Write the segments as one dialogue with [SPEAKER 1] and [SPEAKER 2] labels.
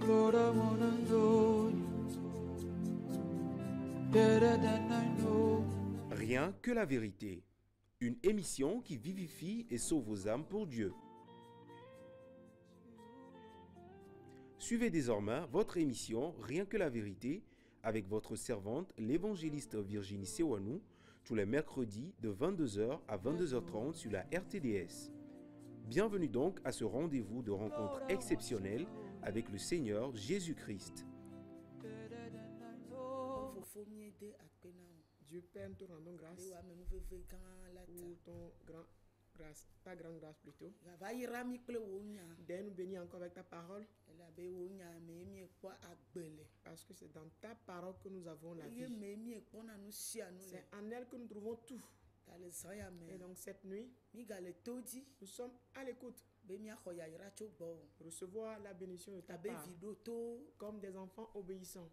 [SPEAKER 1] Lord, I wanna know you better than I know.
[SPEAKER 2] Rien que la vérité. Une émission qui vivifie et sauve vos âmes pour Dieu. Suivez désormais votre émission Rien que la vérité avec votre servante, l'évangéliste Virginie Sewanou, tous les mercredis de 22h à 22h30 sur la RTDS. Bienvenue donc à ce rendez-vous de rencontre exceptionnelle avec le Seigneur Jésus-Christ.
[SPEAKER 3] Dieu Père, nous te rendons grâce pour ta grande grâce plutôt. D'ailleurs, nous bénis encore avec ta parole. Parce que c'est dans ta parole que nous avons la vie. C'est en elle que nous trouvons tout. Et donc cette nuit, nous sommes à l'écoute. Recevoir la bénédiction de ta part. Comme des enfants obéissants.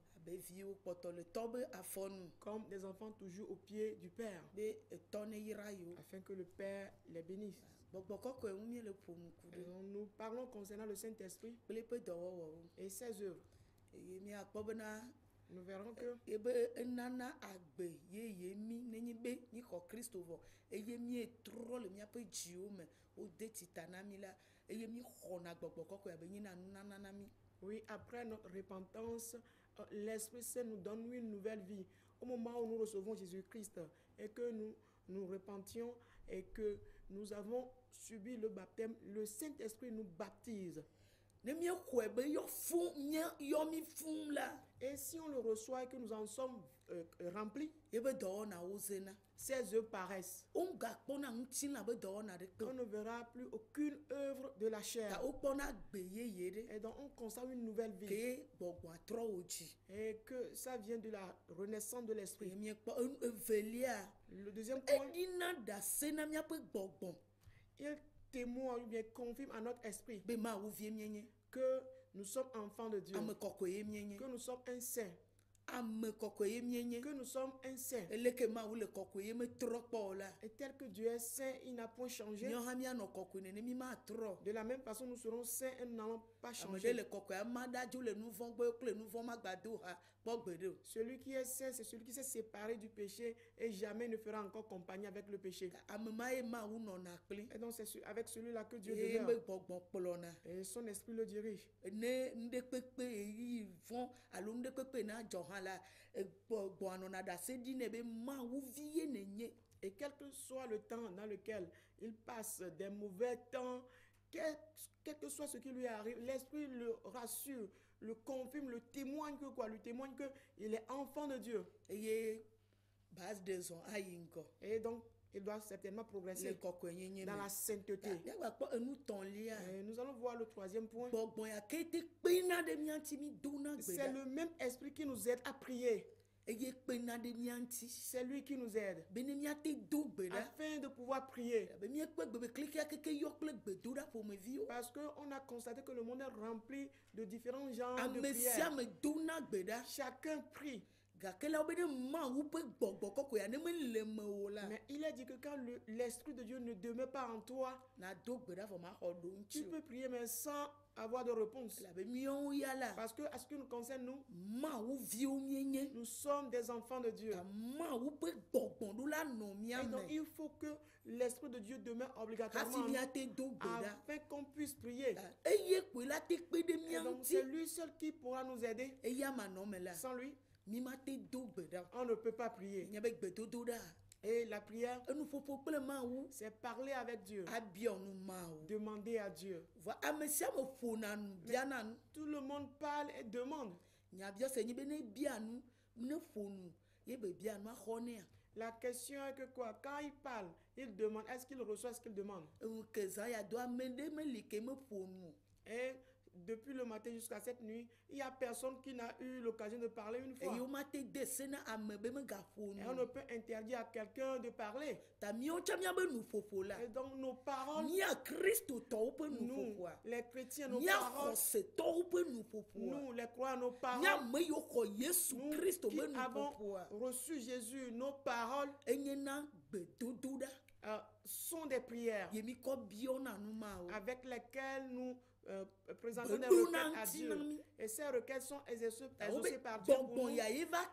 [SPEAKER 3] Comme des enfants toujours au pied du Père. Afin que le Père les bénisse. Et nous parlons concernant le Saint-Esprit et ses œuvres. Nous verrons que oui, après notre repentance, l'Esprit Saint nous donne une nouvelle vie. Au moment où nous recevons Jésus-Christ et que nous repentions et que nous avons subi le baptême, le Saint-Esprit nous baptise. Et si on le reçoit et que nous en sommes remplis, ses œuvres paraissent. On ne verra plus aucune œuvre de la chair. Et donc on constate une nouvelle vie. Et que ça vient de la renaissance de l'esprit. Le deuxième point, il témoigne ou bien confirme à notre esprit que nous sommes enfants de Dieu, que nous sommes un saint, que nous sommes un saint. Et tel que Dieu est saint, il n'a point changé. De la même façon, nous serons saints et nous n'allons pas changer. Celui qui est saint, c'est celui qui s'est séparé du péché et jamais ne fera encore compagnie avec le péché. Et donc c'est avec celui-là que Dieu demeure. Et son esprit le dirige. Et quel que soit le temps dans lequel il passe des mauvais temps, quel que soit ce qui lui arrive, l'esprit le rassure, le confirme, le témoigne que quoi? Lui témoigne qu'il est enfant de Dieu. Et donc, il doit certainement progresser dans la sainteté. Et nous allons voir le troisième point. C'est le même esprit qui nous aide à prier. C'est lui qui nous aide afin de pouvoir prier. Parce qu'on a constaté que le monde est rempli de différents genres de prières. Chacun prie. Mais il a dit que quand l'Esprit de Dieu ne demeure pas en toi, tu peux prier mais sans avoir de réponse. Parce que, à ce qui nous concerne, nous sommes des enfants de Dieu. Et donc, il faut que l'Esprit de Dieu demeure obligatoirement en nous, afin qu'on puisse prier. Et donc, c'est lui seul qui pourra nous aider. Sans lui, on ne peut pas prier. Et la prière, c'est parler avec Dieu. Demander à Dieu. Tout le monde parle et demande. La question est que quoi? Quand il parle, il demande. Est-ce qu'il reçoit, est-ce qu'il demande? Et depuis le matin jusqu'à cette nuit, il n'y a personne qui n'a eu l'occasion de parler une fois. Et on ne peut interdire à quelqu'un de parler. Et donc nos paroles, nous, les chrétiens, nos paroles, nous, les croyants, nos paroles, nous qui avons reçu Jésus, nos paroles sont des prières avec lesquelles nous présentons des requêtes à Dieu. Et ces requêtes sont exaucées par Dieu pour nous. Et donc,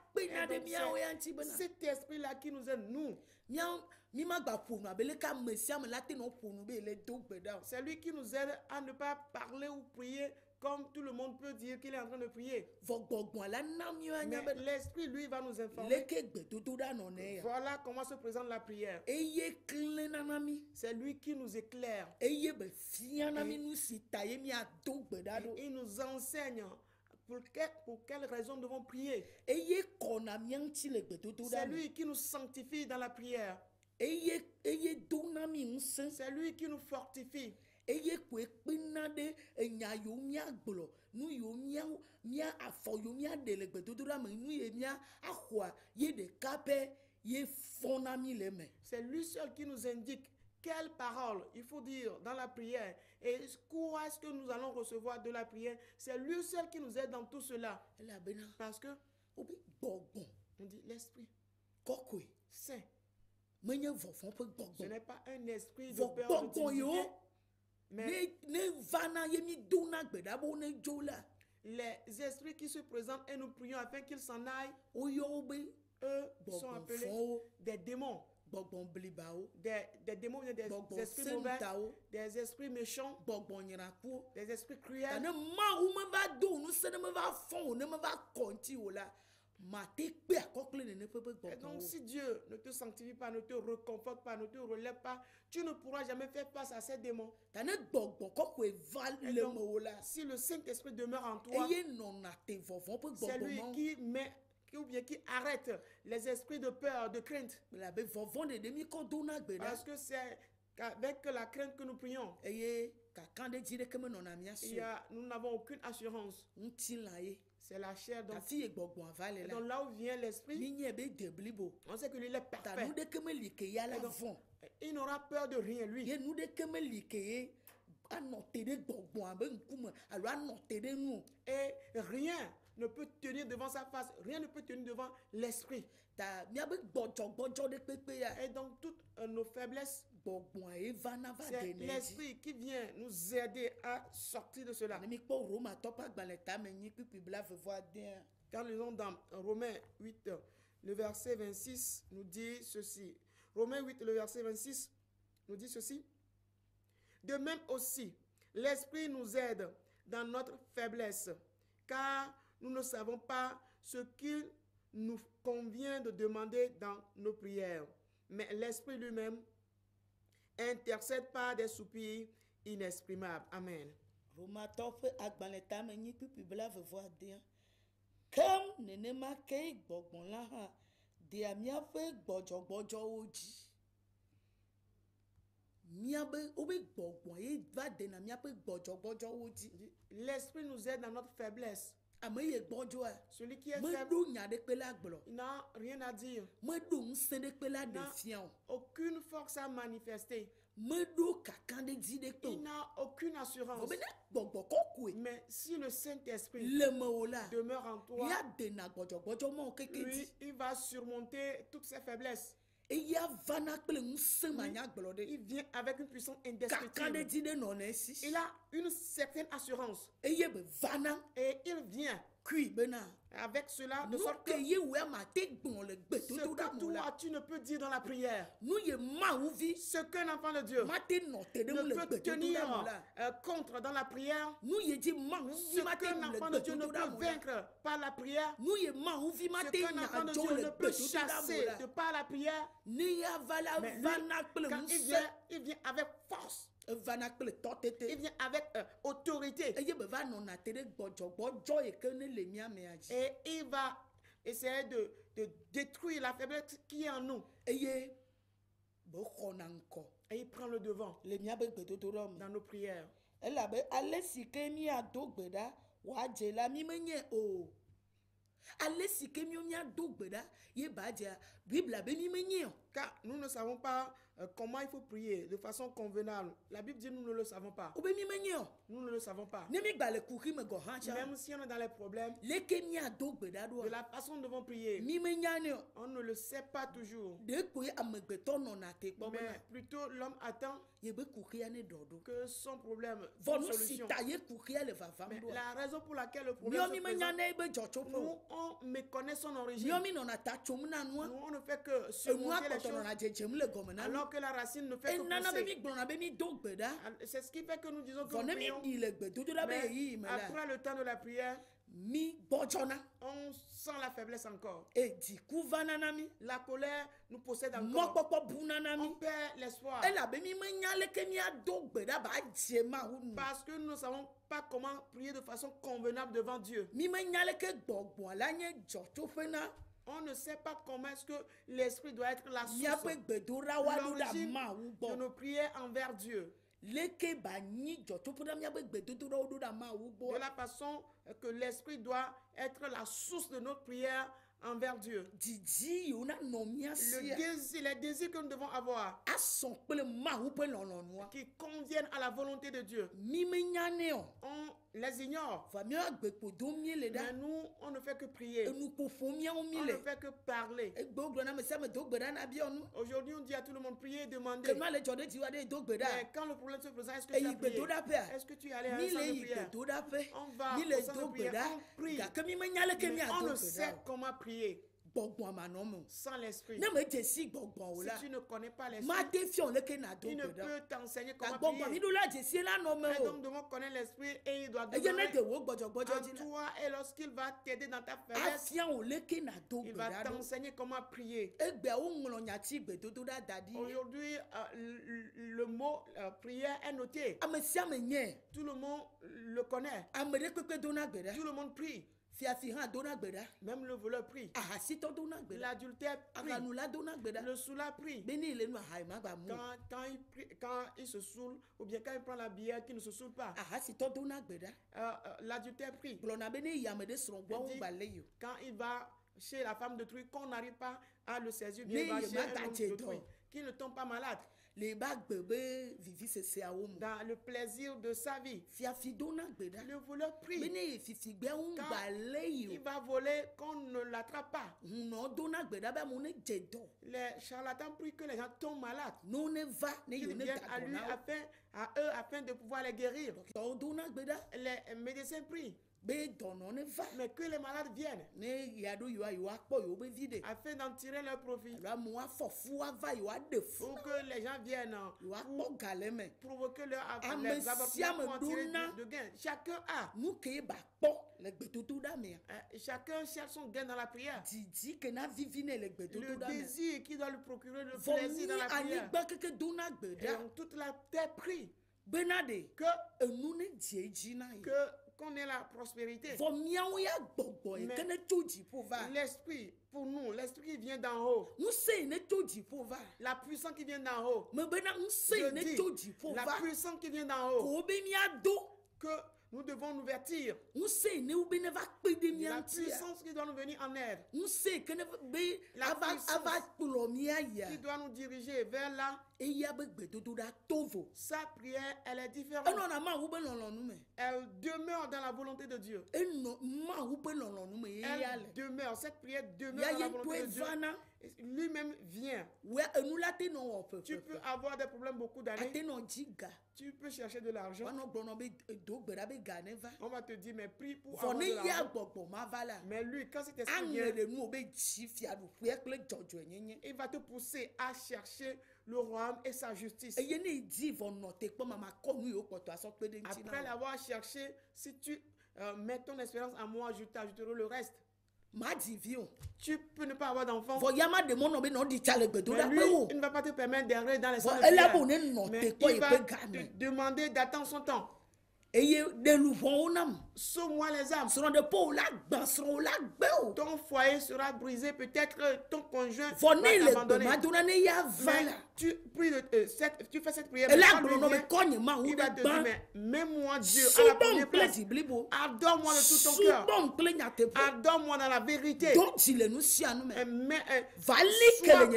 [SPEAKER 3] cet esprit-là qui nous aide, nous. C'est lui qui nous aide à ne pas parler ou prier comme tout le monde peut dire qu'il est en train de prier. Mais l'esprit, lui, va nous informer. Voilà comment se présente la prière. C'est lui qui nous éclaire. Et il nous enseigne pour quelle raison nous devons prier. C'est lui qui nous sanctifie dans la prière. C'est lui qui nous fortifie. C'est lui seul qui nous indique quelles paroles il faut dire dans la prière et quoi est-ce que nous allons recevoir de la prière. C'est lui seul qui nous aide dans tout cela. Parce que on dit l'esprit saint. Ce n'est pas un esprit de peur de timidité. Mais les esprits qui se présentent et nous prions afin qu'ils s'en aillent, eux sont appelés des démons. Des démons, des esprits mauvais, des esprits méchants, des esprits cruels. Et donc si Dieu ne te sanctifie pas, ne te reconforte pas, ne te relève pas, tu ne pourras jamais faire face à ces démons. Donc, si le Saint-Esprit demeure en toi, c'est lui qui met ou bien qui arrête les esprits de peur, de crainte. Parce que c'est avec la crainte que nous prions. Nous n'avons aucune assurance. C'est la chair. Donc là où vient l'esprit, on sait que lui est parfait. Donc, il n'aura peur de rien, lui. Et rien ne peut tenir devant sa face, rien ne peut tenir devant l'esprit. Et donc toutes nos faiblesses, c'est l'esprit qui vient nous aider à sortir de cela. Quand nous lisons dans Romains 8, le verset 26 nous dit ceci. Romains 8, le verset 26 nous dit ceci. De même aussi, l'esprit nous aide dans notre faiblesse, car nous ne savons pas ce qu'il nous convient de demander dans nos prières. Mais l'Esprit lui-même intercède par des soupirs inexprimables. Amen. L'esprit nous aide dans notre faiblesse. Celui qui est faible, il n'a rien à dire. Il n'a aucune force à manifester. Il n'a aucune assurance. Mais si le Saint-Esprit demeure en toi, lui, il va surmonter toutes ses faiblesses. Il vient avec une puissance indescriptible. Il a une certaine assurance. Et il vient avec cela de sorte que ce que toi tu ne peux dire dans la prière, ce qu'un enfant de Dieu ne peut tenir contre dans la prière, ce qu'un enfant de Dieu ne peut vaincre par la prière, ce qu'un enfant de Dieu ne peut chasser de par la prière, mais lui, quand il vient avec force. Il vient avec autorité. Et il va essayer de détruire la faiblesse qui est en nous. Et il prend le devant dans nos prières. Car nous ne savons pas comment il faut prier de façon convenable. La Bible dit nous ne le savons pas. Nous ne le savons pas. Même si on est dans les problèmes, de la façon dont nous devons prier, on ne le sait pas toujours. Mais plutôt l'homme attend que son problème soit une solution. Mais la raison pour laquelle le problème se présente, nous on méconnaît son origine. Nous on ne fait que surmonter les choses alors que la racine ne fait que pousser. C'est ce qui fait que nous disons que nous prions. Mais après le temps de la prière, on sent la faiblesse encore. La colère nous possède encore. On perd l'espoir. Parce que nous ne savons pas comment prier de façon convenable devant Dieu. On ne sait pas comment est-ce que l'esprit doit être la source, l'origine de nos prières envers Dieu. De la façon que l'esprit doit être la source de notre prière envers Dieu. Les désirs que nous devons avoir qui conviennent à la volonté de Dieu. On les ignore. Mais nous, on ne fait que prier. On ne fait que parler. Aujourd'hui, on dit à tout le monde prier et demander. Mais quand le problème se présente, est-ce que tu as prié? Est-ce que tu es allé à un centre de prière? On va au centre de prière, on prie. Mais on ne sait comment prier. Sans l'esprit. Si tu ne connais pas l'esprit, il ne peut t'enseigner comment prier. Et donc nous devons connaître l'esprit et il doit demeurer en toi, et lorsqu'il va t'aider dans ta faiblesse, il va t'enseigner comment prier. Aujourd'hui, le mot prière est noté. Tout le monde le connaît. Tout le monde prie. Même le voleur prie. L'adultère prie. Le saoulard prie. Quand il se saoule, ou bien quand il prend la bière qui ne se saoule pas. L'adultère prie. Quand il va chez la femme de truie, qu'on n'arrive pas à le saisir, bien il va chez un homme de truie, qui ne tombe pas malade. Dans le plaisir de sa vie. Le voleur prie. Quand il va voler, qu'on ne l'attrape pas. Les charlatans prient que les gens tombent malades. Ils viennent à lui afin de pouvoir les guérir. Les médecins prient. Mais que les malades viennent afin d'en tirer leur profit. Ou que les gens viennent provoquer leur avortements pour en tirer de gain. Chacun a. Chacun cherche son gain dans la prière. Le désir qui doit lui procurer le plaisir dans la prière. Et donc toute la terre prie qu'on ait la prospérité. Mais l'esprit, pour nous, l'esprit qui vient d'en haut, la puissance qui vient d'en haut, la puissance qui vient d'en haut, que nous devons nous vertir. La puissance qui doit nous venir en aide. La puissance qui doit nous diriger vers là. Sa prière, elle est différente. Elle demeure dans la volonté de Dieu. Elle demeure, cette prière demeure dans la volonté de Dieu. Lui-même vient. Tu peux avoir des problèmes beaucoup d'années. Tu peux chercher de l'argent. On va te dire, mais prie pour avoir de l'argent. Mais lui, quand cet esprit vient, il va te pousser à chercher le royaume et sa justice. Après l'avoir cherché, si tu mets ton espérance en moi, je t'ajouterai le reste. Tu peux ne pas avoir d'enfant. Mais lui, il ne va pas te permettre d'errer dans les centres de prière. Mais il va te demander d'attendre son temps. Sauve-moi les âmes. Ton foyer sera brisé, peut-être ton conjoint va t'abandonner. Mais tu fais cette prière. Il va te dire, mais mets-moi Dieu à la première place. Adore-moi de tout ton cœur. Adore-moi dans la vérité. Sois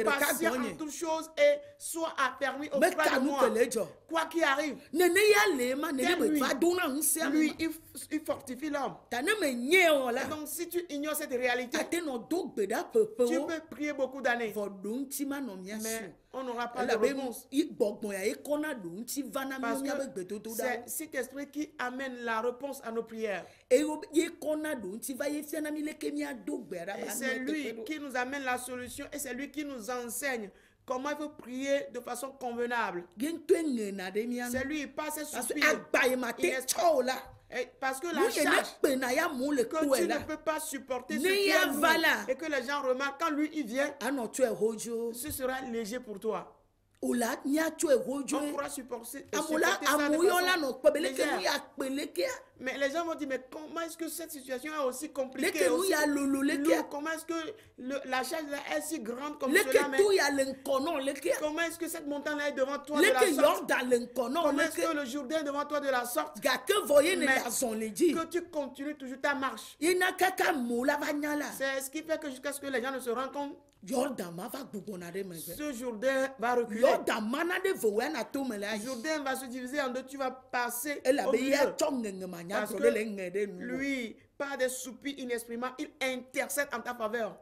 [SPEAKER 3] patient en toutes choses et sois affermi auprès de moi. Quoi qu'il arrive, lui, il fortifie l'homme. Donc si tu ignores cette réalité, tu peux prier beaucoup d'années, mais on n'aura pas de réponse. Parce que c'est cet esprit qui amène la réponse à nos prières. Et c'est lui qui nous amène la solution et c'est lui qui nous enseigne comment il faut prier de façon convenable. C'est lui, pas ses soupirs. Parce que la charge que tu ne peux pas supporter ce qui est lourd et que les gens remarquent quand lui il vient, ce sera léger pour toi. On pourra supporter ça de façon légère. Mais les gens vont dire, mais comment est-ce que cette situation est aussi compliquée aussi? Comment est-ce que la charge est si grande comme cela? Mais comment est-ce que cette montagne est devant toi de la sorte? Comment est-ce que le Jourdain est devant toi de la sorte? Mais que tu continues toujours ta marche. C'est ce qui fait que jusqu'à ce que les gens ne se rendent compte, ce Jourdain va reculer. Jourdain va se diviser en deux. Tu vas passer au milieu. Parce que lui, par des soupirs inexprimables, il intercède en ta faveur.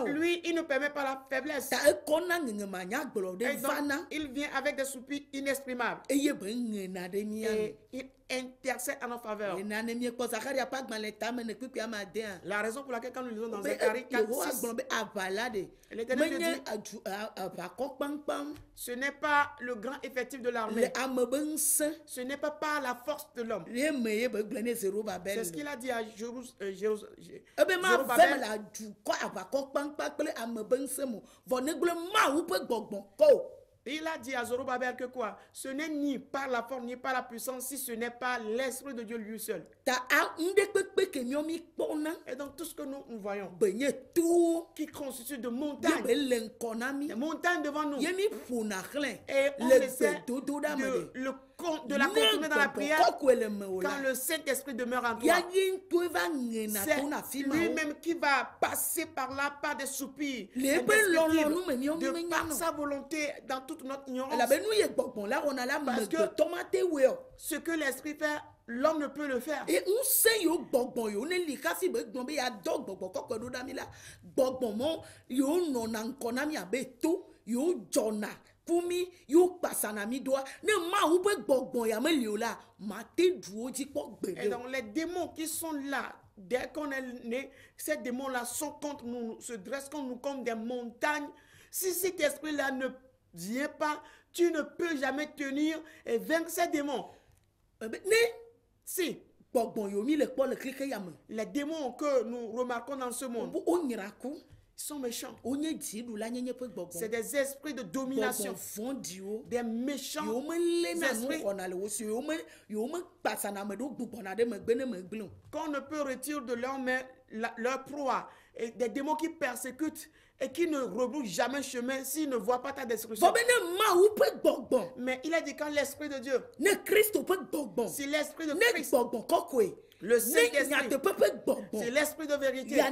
[SPEAKER 3] Lui, il ne permet pas la faiblesse. Et donc, il vient avec des soupirs inexprimables. Et il intercède en notre faveur. La raison pour laquelle quand nous lisons dans Zacharie 4:6, l'Éternel dit, ce n'est pas le grand effectif de l'armée. Ce n'est pas par la force de l'homme. C'est ce qu'il a dit à Zorobabel. Il a dit à Zorobabel que quoi? Ce n'est ni par la force ni par la puissance, si ce n'est pas l'Esprit de Dieu lui seul. Et donc tout ce que nous voyons, qui constitue de montagnes, des montagnes devant nous, et on essaie de la continuer dans la prière quand le Saint-Esprit demeure en toi. C'est lui-même qui va passer par là par des soupirs, de par sa volonté dans toute notre ignorance. Parce que ce que l'Esprit fait, l'homme ne peut le faire. Et donc les démons qui sont là, dès qu'on est né, ces démons-là sont contre nous, se dressent contre nous comme des montagnes. Si cet esprit-là ne vient pas, tu ne peux jamais tenir et vaincre ces démons. Si les démons que nous remarquons dans ce monde sont méchants. C'est des esprits de domination, des méchants esprits qu'on ne peut retirer de leur main leur proie. Et des démons qui persécutent et qui ne rebroussent jamais chemin s'ils ne voient pas ta destruction. Mais il a dit quand l'Esprit de Dieu, si l'Esprit de Christ, le Saint-Esprit, c'est l'Esprit de vérité, s'il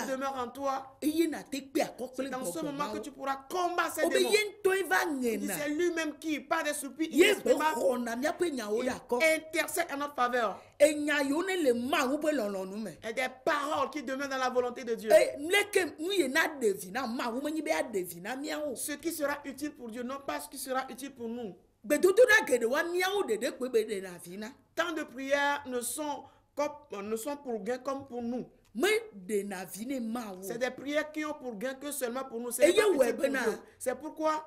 [SPEAKER 3] demeure en toi, c'est dans ce moment que tu pourras combattre ces démons. C'est lui-même qui, par des soupirs inexprimables, il intercède en notre faveur. Et des paroles qui demeurent dans la volonté de Dieu. Ce qui sera utile pour Dieu, non pas ce qui sera utile pour nous. Tant de prières ne sont pour gain comme pour nous. C'est des prières qui ont pour gain que seulement pour nous. C'est pourquoi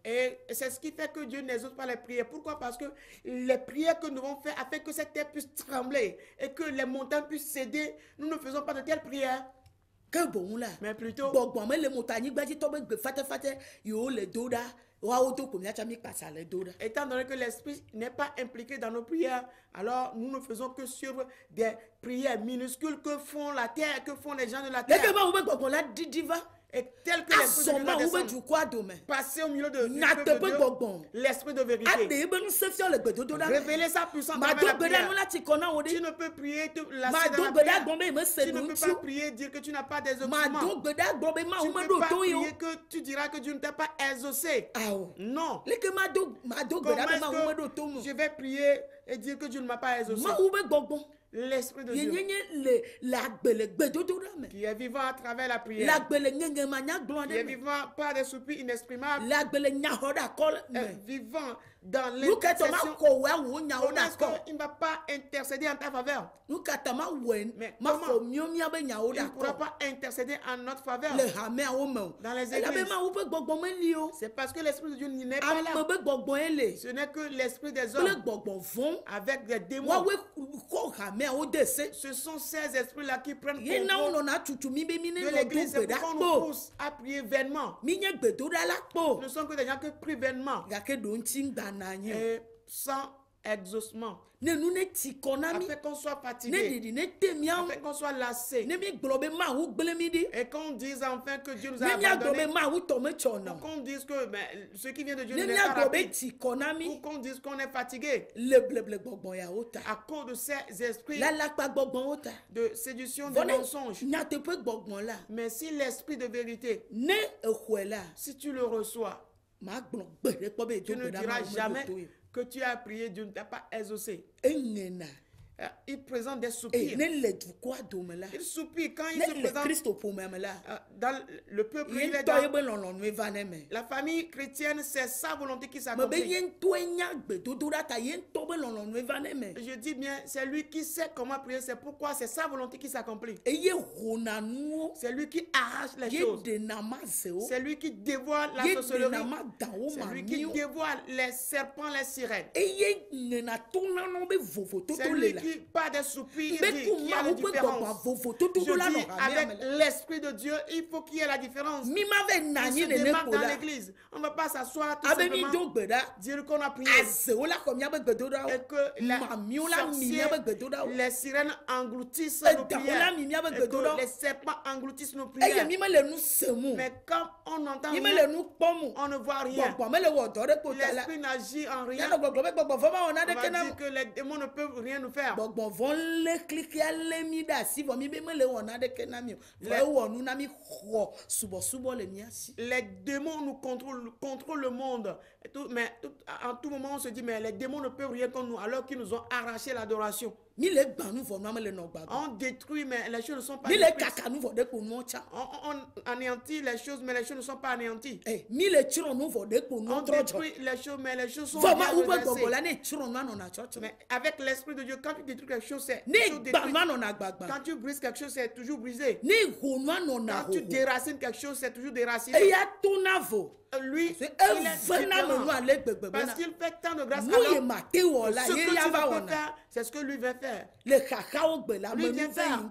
[SPEAKER 3] Et c'est ce qui fait que Dieu n'exauce pas les prières. Pourquoi? Parce que les prières que nous avons fait afin que cette terre puisse trembler et que les montagnes puissent céder, nous ne faisons pas de telles prières. Mais plutôt étant donné que l'esprit n'est pas impliqué dans nos prières, alors nous ne faisons que suivre des prières minuscules que font la terre, que font les gens de la terre. Et tel que l'esprit de Dieu passer au milieu de l'esprit de vérité. Révéler sa puissance dans la prière. Tu ne peux prier la prière. Tu ne peux pas prier dire que tu n'as pas d'exaucement. Tu ne peux pas prier que tu diras que Dieu ne t'a pas exaucé. Non. Comment est-ce que je vais prier et dire que Dieu ne m'a pas exaucé? L'esprit de Dieu qui est vivant à travers la prière, qui est vivant par des soupirs inexprimables, vivant dans l'intercession. Comment est-ce qu'il ne va pas intercéder en ta faveur? Mais comment il ne pourra pas intercéder en notre faveur dans les églises? C'est parce que l'esprit de Dieu n'est pas là. Ce n'est que l'esprit des hommes avec des démons. Ce sont ces esprits-là qui prennent contrôle de l'église. C'est pourquoi on nous pousse à prier vainement. Nous ne sommes que des gens qui prient vainement et sans exaucement. Afin qu'on soit fatigué, afin qu'on soit lassé, et qu'on dise enfin que Dieu nous a abandonnés, ou qu'on dise que ce qui vient de Dieu n'est pas rapide, ou qu'on dise qu'on est fatigué à cause de ces esprits de séduction, de mensonges. Mais si l'esprit de vérité, si tu le reçois, tu ne diras jamais que tu as prié, Dieu ne t'a pas exaucé. Il présente des soupirs. Il soupire quand il se présente dans le peuple. Il est dans la famille chrétienne, c'est sa volonté qui s'accomplit. Je dis bien, c'est lui qui sait comment prier, c'est pourquoi c'est sa volonté qui s'accomplit. C'est lui qui arrache les choses. C'est lui qui dévoile la sorcellerie. C'est lui qui dévoile les serpents, les sirènes. C'est lui qui, par des soupirs, dit qu'il y a la différence. Je dis, avec l'esprit de Dieu, il faut qu'il y ait la différence. Il se démarque dans l'église. On ne va pas s'asseoir tout simplement, dire qu'on a prié. Et que la sorcière, les sirènes engloutissent nos prières. Et que les serpents engloutissent nos prières. Mais quand on entend rien, on ne voit rien. L'esprit n'agit en rien. On va dire que les démons ne peuvent rien nous faire. Les démons nous contrôlent le monde. Mais en tout moment, on se dit, mais les démons ne peuvent rien contre nous alors qu'ils nous ont arraché l'adoration. On détruit, mais les choses ne sont pas détruites. On anéantit les choses, mais les choses ne sont pas anéanties. On détruit les choses, mais les choses sont bien redressées. Mais avec l'esprit de Dieu, quand tu détruis quelque chose, c'est toujours détruit. Quand tu brises quelque chose, c'est toujours brisé. Quand tu déracines quelque chose, c'est toujours déraciné. Lui, il est parce qu'il fait tant de grâce. Alors, ce que tu vas faire, c'est ce que lui va faire. Lui vient faire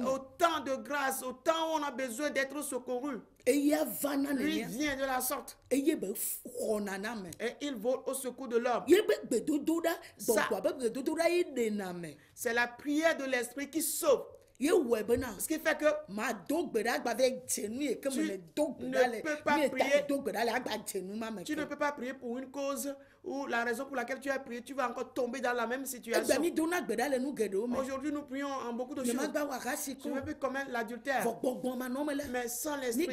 [SPEAKER 3] autant de grâce, autant où on a besoin d'être secouru. Lui vient de la sorte. Et il vole au secours de l'homme. C'est la prière de l'esprit qui sauve. Ce qui fait que tu ne peux pas prier pour une cause ou la raison pour laquelle tu as prié, tu vas encore tomber dans la même situation. Aujourd'hui, nous prions en beaucoup de choses. Je ne veux plus commettre l'adultère. Mais sans l'esprit,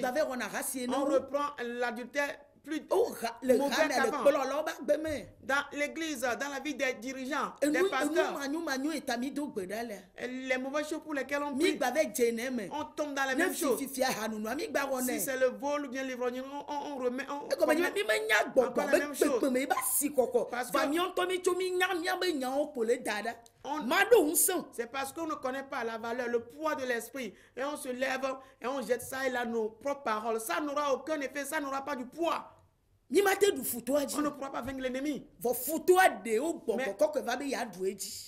[SPEAKER 3] on reprend l'adultère plus mauvais qu'avant. Dans l'église, dans la vie des dirigeants, des pasteurs, les mauvaises choses pour lesquelles on prie, on tombe dans les mêmes choses. Si c'est le vol ou bien l'ivrognerie, on remet, on commet encore la même chose. Parce que C'est parce qu'on ne connaît pas la valeur, le poids de l'esprit. Et on se lève et on jette ça et là nos propres paroles. Ça n'aura aucun effet, ça n'aura pas du poids. On ne pourra pas vaincre l'ennemi.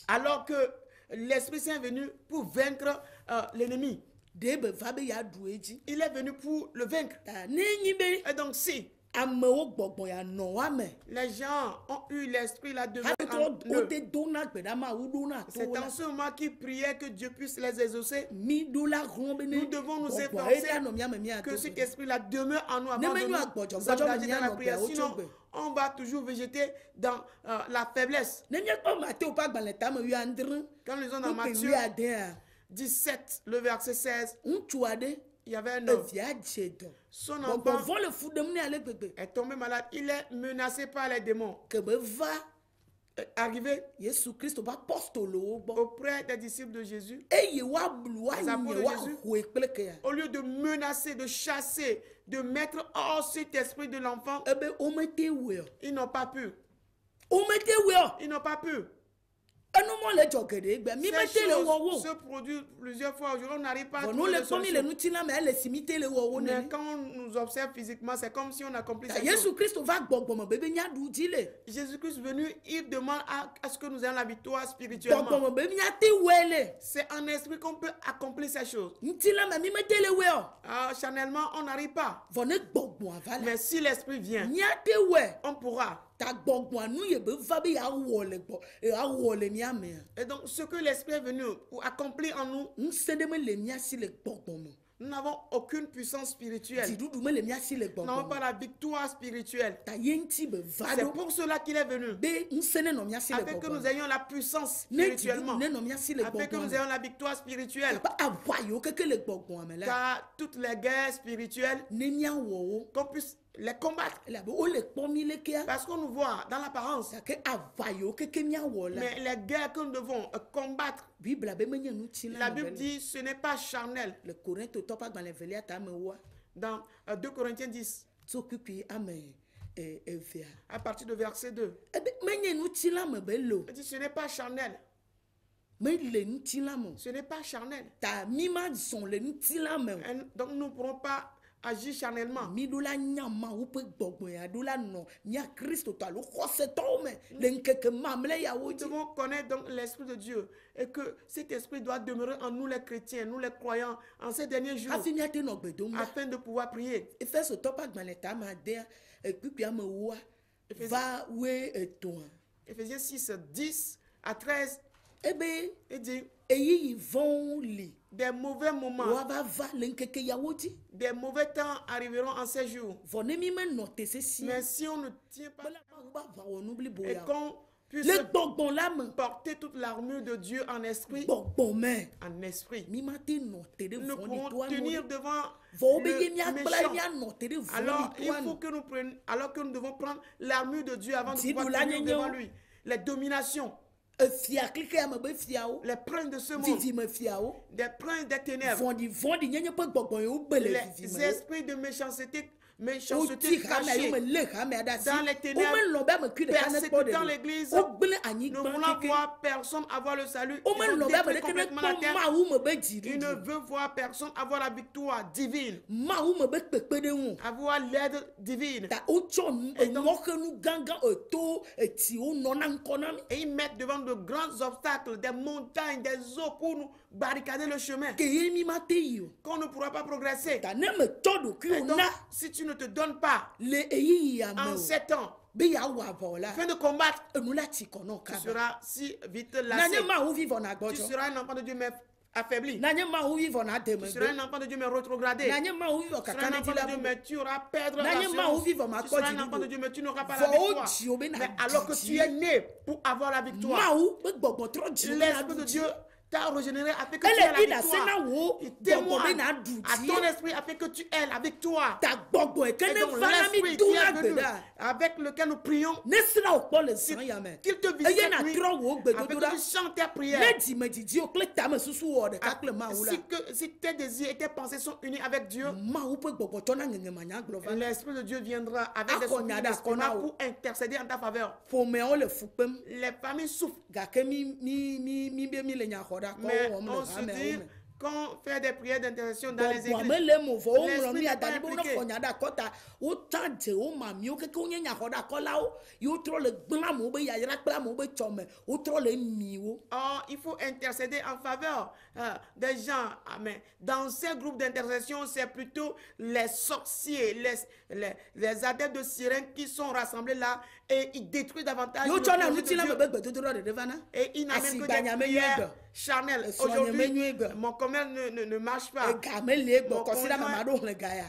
[SPEAKER 3] Alors que l'Esprit Saint est venu pour vaincre l'ennemi. Il est venu pour le vaincre. Et donc si les gens ont eu l'esprit là devant eux, c'est en ce moment qu'ils priaient que Dieu puisse les exaucer. Nous devons nous efforcer que cet esprit-là demeure en nous avant de nous engager dans la prière. Sinon, on va toujours végéter dans la faiblesse. Quand nous lisons dans Matthieu 17, le verset 16, il y avait un homme. Son enfant est tombé malade. Il est menacé par les démons. Arrivé auprès des disciples de Jésus, les apôtres de Jésus, au lieu de menacer, de chasser, de mettre hors cet esprit de l'enfant, ils n'ont pas pu. Ils n'ont pas pu. Ces choses se produisent plusieurs fois. Aujourd'hui, on n'arrive pas à trouver de solution. Mais quand on nous observe physiquement, c'est comme si on accomplit cette chose. Jésus-Christ venu, il demande à ce que nous ayons la victoire spirituellement. C'est en esprit qu'on peut accomplir ces choses. Charnellement, on n'arrive pas. Mais si l'esprit vient, on pourra. Et donc, ce que l'esprit est venu pour accomplir en nous, nous n'avons aucune puissance spirituelle. Nous n'avons pas la victoire spirituelle. C'est pour cela qu'il est venu. Afin que nous ayons la puissance spirituellement. Afin que nous ayons la victoire spirituelle. Car toutes les guerres spirituelles, qu'on puisse les combattre. Parce qu'on nous voit dans l'apparence. Mais les guerres que nous devons combattre, la Bible dit ce n'est pas charnel. Dans 2 Corinthiens 10, à partir de verset 2, il dit ce n'est pas charnel. Ce n'est pas charnel. Donc nous ne pourrons pas agir charnellement. Nous devons connaître donc l'esprit de Dieu et que cet esprit doit demeurer en nous les chrétiens, nous les croyants, en ces derniers jours, afin de pouvoir prier. Éphésiens 6, 10 à 13, il dit des mauvais moments, des mauvais temps arriveront en ces jours. Mais si on ne tient pas et qu'on puisse porter toute l'armure de Dieu en esprit, nous pourrons tenir devant le méchant. Alors il faut que nous prenions, alors que nous devons prendre l'armure de Dieu avant de pouvoir tenir devant lui. Les dominations, les princes de ce monde, des princes des ténèbres, les esprits de méchanceté cachés dans les ténèbres, persécutant l'église, ne voulant voir personne avoir le salut, ils ont détruit complètement la terre. Ils ne veulent voir personne avoir la victoire divine, avoir l'aide divine. Et ils mettent devant de grands obstacles, des montagnes, des eaux pour nous barricader le chemin, qu'on ne pourra pas progresser. Et donc, si tu ne te donnes pas en 7 ans afin de combattre, tu seras si vite lassé. Tu seras un enfant de Dieu mais affaibli. Tu seras un enfant de Dieu mais rétrogradé. Tu seras un enfant de Dieu mais tu auras perdre la chance. Tu seras un enfant de Dieu mais tu n'auras pas la victoire. Mais alors que tu es né pour avoir la victoire, l'Esprit de Dieu t'a régénéré afin que tu aies la victoire. Il témoigne à ton esprit afin que tu aies la victoire. Et donc l'esprit qui est venu, avec lequel nous prions, qu'il te visite cette nuit afin que tu chantes tes prières. Si tes désirs et tes pensées sont unis avec Dieu, l'Esprit de Dieu viendra avec des soupirs d'espoir pour intercéder en ta faveur. Les familles souffrent. Mais on se dit, quand on fait des prières d'intercession dans les églises, l'esprit n'est pas impliqué. Or, il faut intercéder en faveur des gens. Mais dans ces groupes d'intercession, c'est plutôt les sorciers, les adeptes de sirènes qui sont rassemblés là et ils détruisent davantage le projet de Dieu. Et ils n'amènent que des prières charnelles. Aujourd'hui, mon commerce ne marche pas.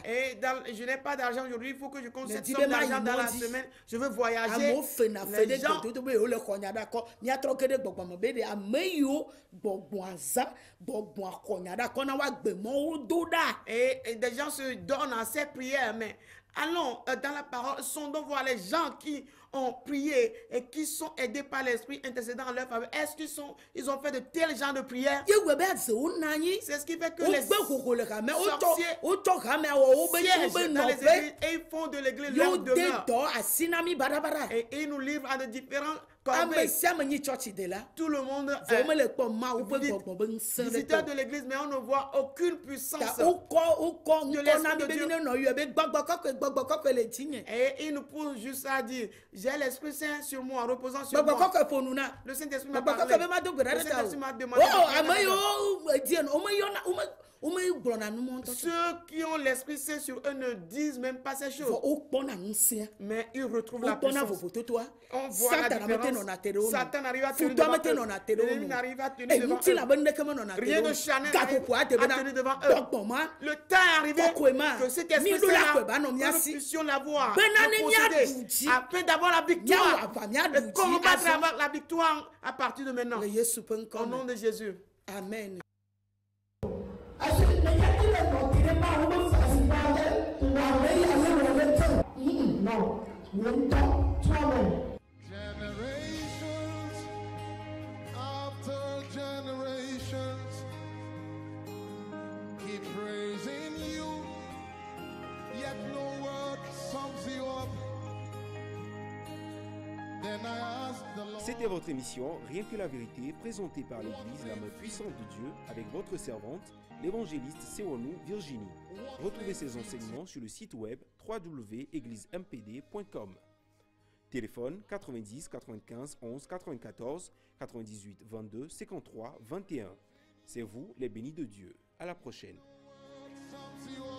[SPEAKER 3] Et je n'ai pas d'argent aujourd'hui. Il faut que je compte cette somme d'argent dans la semaine. Je veux voyager. Les gens... Et des gens se donnent à ces prières, mais allons dans la parole, sondons voir les gens qui ont prié et qui sont aidés par l'esprit intercédant en leur faveur. Est-ce qu'ils ont fait de tels genres de prières? C'est ce qui fait que les sorciers siègent dans les églises et ils font de l'église leur demeure. Et ils nous livrent à de différents corvées. Tout le monde est visiteur de l'église, mais on ne voit aucune puissance de l'esprit de Dieu. Et il nous pousse juste à dire, j'ai l'Esprit Saint sur moi, reposant sur moi. Le Saint-Esprit m'a parlé. Le Saint-Esprit m'a demandé. Ceux qui ont l'Esprit Saint sur eux ne disent même pas ces choses. Mais ils retrouvent la puissance. On voit la différence. Satan arrive à tenir devant eux. L'ennemi n'arrive à tenir devant eux. Rien de charnel n'arrive à tenir devant eux. Le temps est arrivé que cet esprit Saint-là, que nous puissions l'avoir, le posséder, afin d'avoir la victoire. Et combattre avoir la victoire à partir de maintenant. Au nom de Jésus.
[SPEAKER 4] Amen.
[SPEAKER 5] Generations after generations keep praising you, yet no word sums you up. Then I ask the Lord.
[SPEAKER 2] C'était votre émission Rien que la vérité, présentée par l'Église La Main Puissante de Dieu, avec votre servante, l'évangéliste Sewanou Virginie. Retrouvez ces enseignements sur le site web www.égliseMPD.com. Téléphone 90 95 11 94 98 22 53 21. C'est vous les bénis de Dieu. À la prochaine.
[SPEAKER 5] Sums you up.